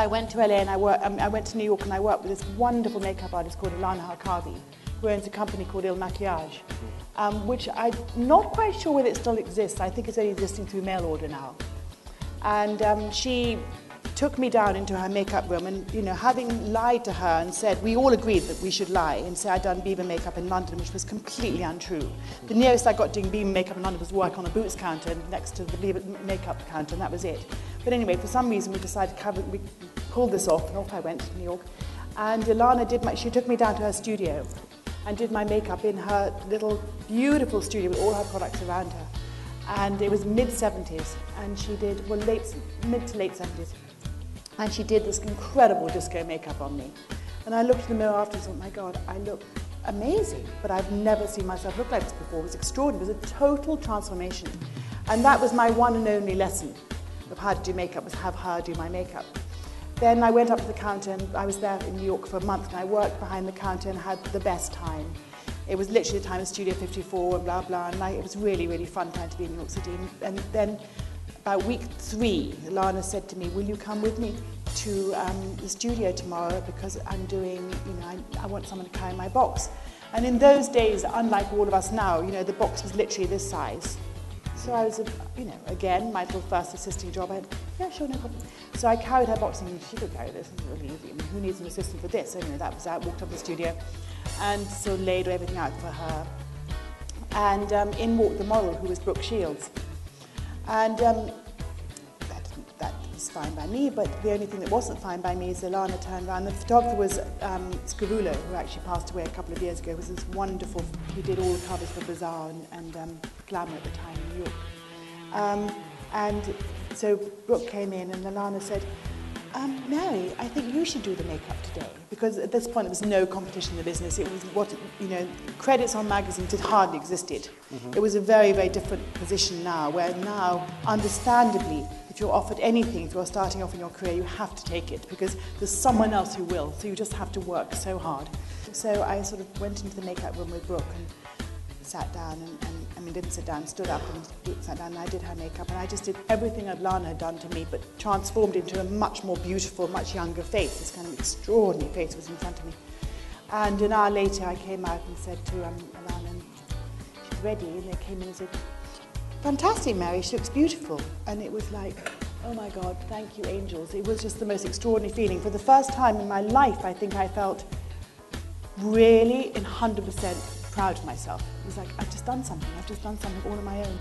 I went to LA and I went to New York and I worked with this wonderful makeup artist called Ilana Harkavi, who owns a company called Il Maquillage, which I'm not quite sure whether it still exists. I think it's only existing through mail order now. And she took me down into her makeup room and, you know, having lied to her and said, we all agreed that we should lie and say I'd done Bieber makeup in London, which was completely untrue. The nearest I got doing Bieber makeup in London was work on a Boots counter next to the Bieber makeup counter, and that was it. But anyway, for some reason we decided we pulled this off, and off I went to New York. And Ilana she took me down to her studio and did my makeup in her little beautiful studio with all her products around her. And it was mid-70s, and she did, well, mid to late 70s. And she did this incredible disco makeup on me. And I looked in the mirror afterwards and thought, my God, I look amazing. But I've never seen myself look like this before. It was extraordinary. It was a total transformation. And that was my one and only lesson of how to do makeup, was have her do my makeup. Then I went up to the counter, and I was there in New York for a month, and I worked behind the counter and had the best time. It was literally the time of Studio 54 and blah, blah, and it was really, really fun time to be in New York City. And then about week 3, Lana said to me, will you come with me to the studio tomorrow, because I'm doing, you know, I want someone to carry my box. And in those days, unlike all of us now, you know, the box was literally this size. So I was, you know, again, my little first assisting job, I had, yeah, sure, no problem. So I carried her box, and she could carry this, it's really easy. I mean, who needs an assistant for this? So, you know, that was out, walked up to the studio, and so laid everything out for her. And in walked the model, who was Brooke Shields. And that was fine by me, but the only thing that wasn't fine by me is Ilana turned around. The photographer was Scrivulo, who actually passed away a couple of years ago. He was this wonderful, he did all the covers for Bazaar and Glamour at the time in New York. And so Brooke came in, and Ilana said, Mary, I think you should do the makeup today, because at this point there was no competition in the business. It was what, you know, credits on magazines had hardly existed. Mm-hmm. It was a very, very different position now, where now, understandably, if you're offered anything, if you're starting off in your career, you have to take it, because there's someone else who will, so you just have to work so hard. So I sort of went into the makeup room with Brooke and sat down, didn't sit down, stood up and sat down, and I did her makeup, and I just did everything that Lana had done to me, but transformed into a much more beautiful, much younger face. This kind of extraordinary face was in front of me. And an hour later, I came out and said to Lana, she's ready, and they came in and said, fantastic, Mary, she looks beautiful. And it was like, oh my God, thank you, angels. It was just the most extraordinary feeling. For the first time in my life, I think I felt really 100% proud of myself. It was like, I've just done something all on my own.